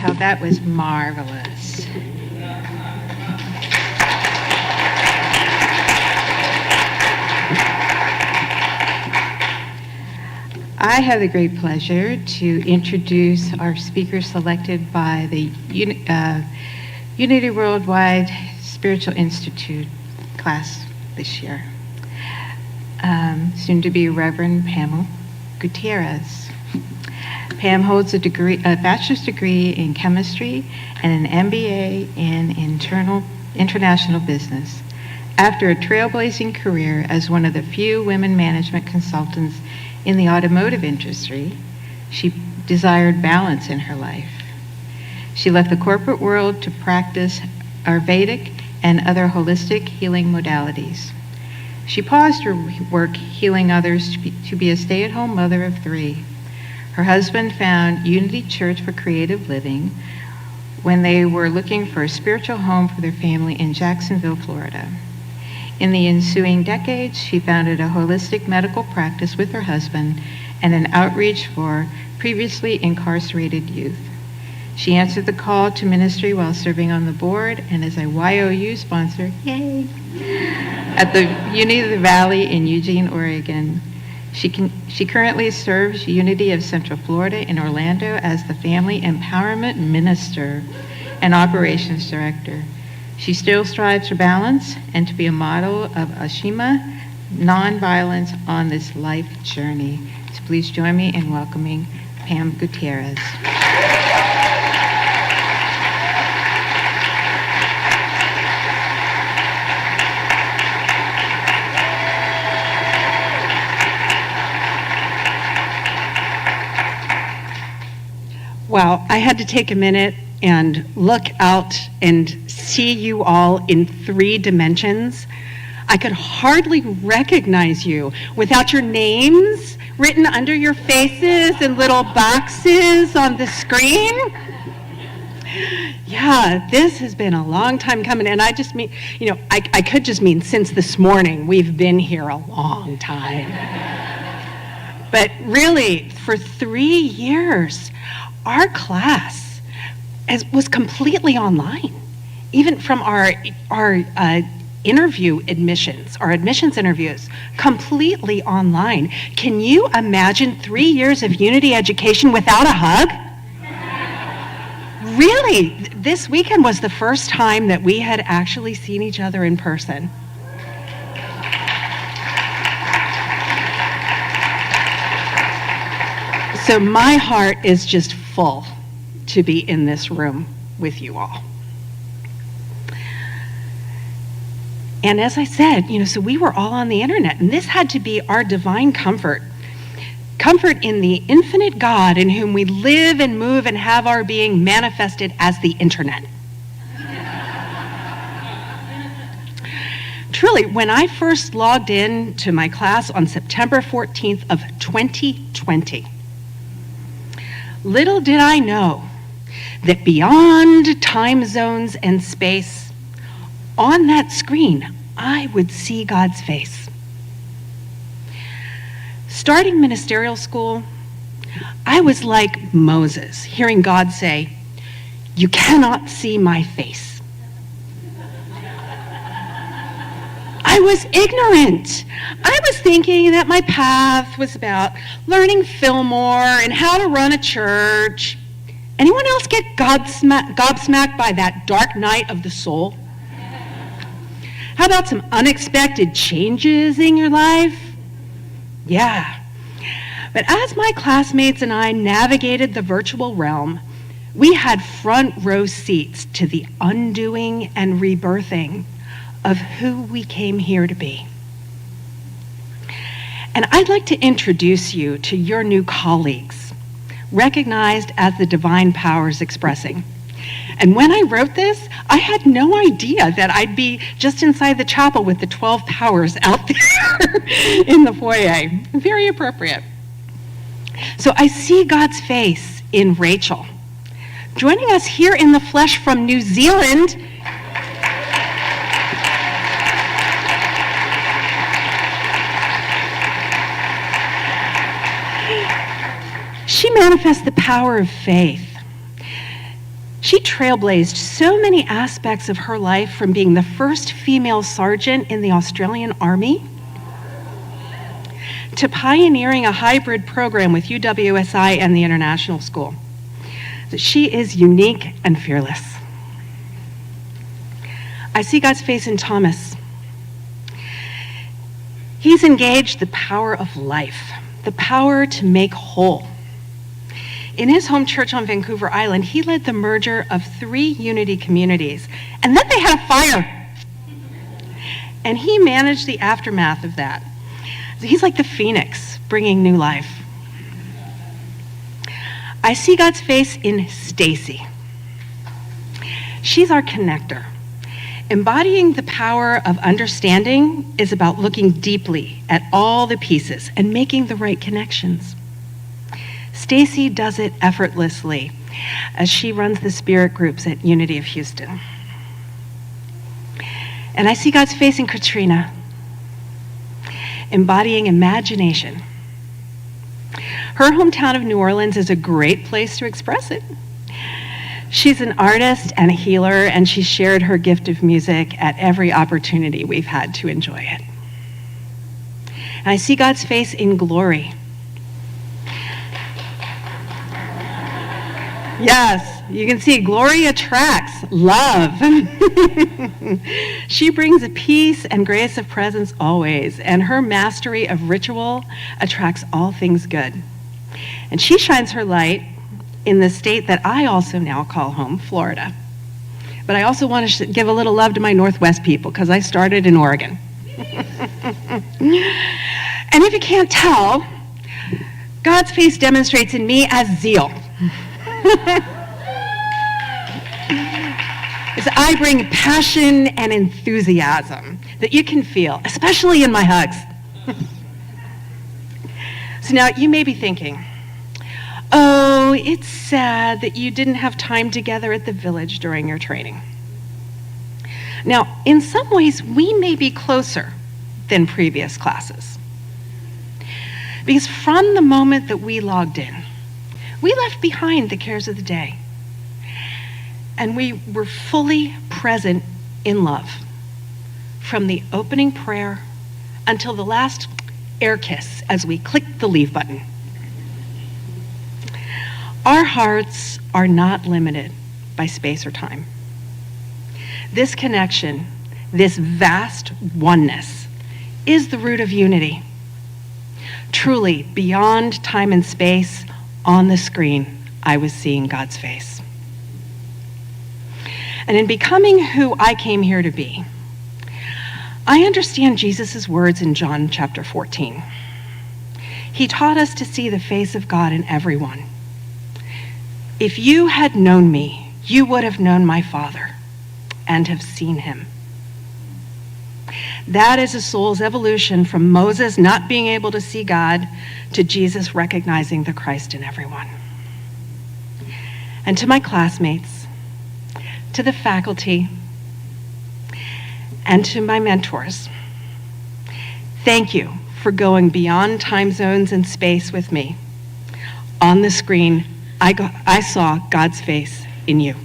tell that was marvelous. I have the great pleasure to introduce our speaker selected by the Unity Worldwide Spiritual Institute class this year. Soon to be Reverend Pam Gutierrez. Pam holds a bachelor's degree in chemistry and an MBA in international business. After a trailblazing career as one of the few women management consultants in the automotive industry, she desired balance in her life. She left the corporate world to practice Ayurvedic and other holistic healing modalities. She paused her work healing others to be a stay-at-home mother of 3. Her husband found Unity Church for Creative Living when they were looking for a spiritual home for their family in Jacksonville, Florida. In the ensuing decades, she founded a holistic medical practice with her husband and an outreach for previously incarcerated youth. She answered the call to ministry while serving on the board and as a YOU sponsor, yay, at the Unity of the Valley in Eugene, Oregon. She currently serves Unity of Central Florida in Orlando as the Family Empowerment Minister and Operations Director. She still strives for balance and to be a model of Ashima nonviolence on this life journey. So please join me in welcoming Pam Gutierrez. Wow, I had to take a minute and look out and see you all in 3 dimensions. I could hardly recognize you without your names written under your faces in little boxes on the screen. Yeah, this has been a long time coming, and I just mean, I could just mean since this morning. We've been here a long time. But really, for 3 years, our class was completely online, even from our interview admissions, our admissions interviews, completely online. Can you imagine 3 years of Unity education without a hug? Really, this weekend was the first time that we had actually seen each other in person. So my heart is just full to be in this room with you all. And as I said, so we were all on the internet, and this had to be our divine comfort. Comfort in the infinite God in whom we live and move and have our being manifested as the internet. Truly, when I first logged in to my class on September 14th of 2020, little did I know that beyond time zones and space, on that screen, I would see God's face. Starting ministerial school, I was like Moses, hearing God say, "You cannot see my face." I was ignorant. I was thinking that my path was about learning Fillmore and how to run a church. Anyone else get gobsmacked by that dark night of the soul? How about some unexpected changes in your life? Yeah. But as my classmates and I navigated the virtual realm, we had front row seats to the undoing and rebirthing of who we came here to be. And I'd like to introduce you to your new colleagues, recognized as the divine powers expressing. And when I wrote this, I had no idea that I'd be just inside the chapel with the 12 powers out there in the foyer. Very appropriate. So I see God's face in Rachel. Joining us here in the flesh from New Zealand, she manifests the power of faith. She trailblazed so many aspects of her life, from being the first female sergeant in the Australian Army to pioneering a hybrid program with UWSI and the International School. She is unique and fearless. I see God's face in Thomas. He's engaged the power of life, the power to make whole. In his home church on Vancouver Island, he led the merger of 3 unity communities, and then they had a fire. And he managed the aftermath of that. He's like the phoenix, bringing new life. I see God's face in Stacy. She's our connector. Embodying the power of understanding is about looking deeply at all the pieces and making the right connections. Stacy does it effortlessly as she runs the spirit groups at Unity of Houston. And I see God's face in Katrina, embodying imagination. Her hometown of New Orleans is a great place to express it. She's an artist and a healer, and she's shared her gift of music at every opportunity we've had to enjoy it. And I see God's face in Glory. Yes, you can see Glory attracts love. She brings a peace and grace of presence always, and her mastery of ritual attracts all things good. And she shines her light in the state that I also now call home, Florida. But I also want to give a little love to my Northwest people, because I started in Oregon. And if you can't tell, God's face demonstrates in me as zeal. As I bring passion and enthusiasm that you can feel, especially in my hugs. So now you may be thinking, oh, it's sad that you didn't have time together at the village during your training. Now, in some ways, we may be closer than previous classes. Because from the moment that we logged in, we left behind the cares of the day. And we were fully present in love, from the opening prayer until the last air kiss as we clicked the leave button. Our hearts are not limited by space or time. This connection, this vast oneness, is the root of unity. Truly, beyond time and space, on the screen, I was seeing God's face. And in becoming who I came here to be, I understand Jesus' words in John chapter 14. He taught us to see the face of God in everyone. If you had known me, you would have known my Father and have seen him. That is a soul's evolution from Moses not being able to see God to Jesus recognizing the Christ in everyone. And to my classmates, to the faculty, and to my mentors, thank you for going beyond time zones and space with me. On the screen, I saw God's face in you.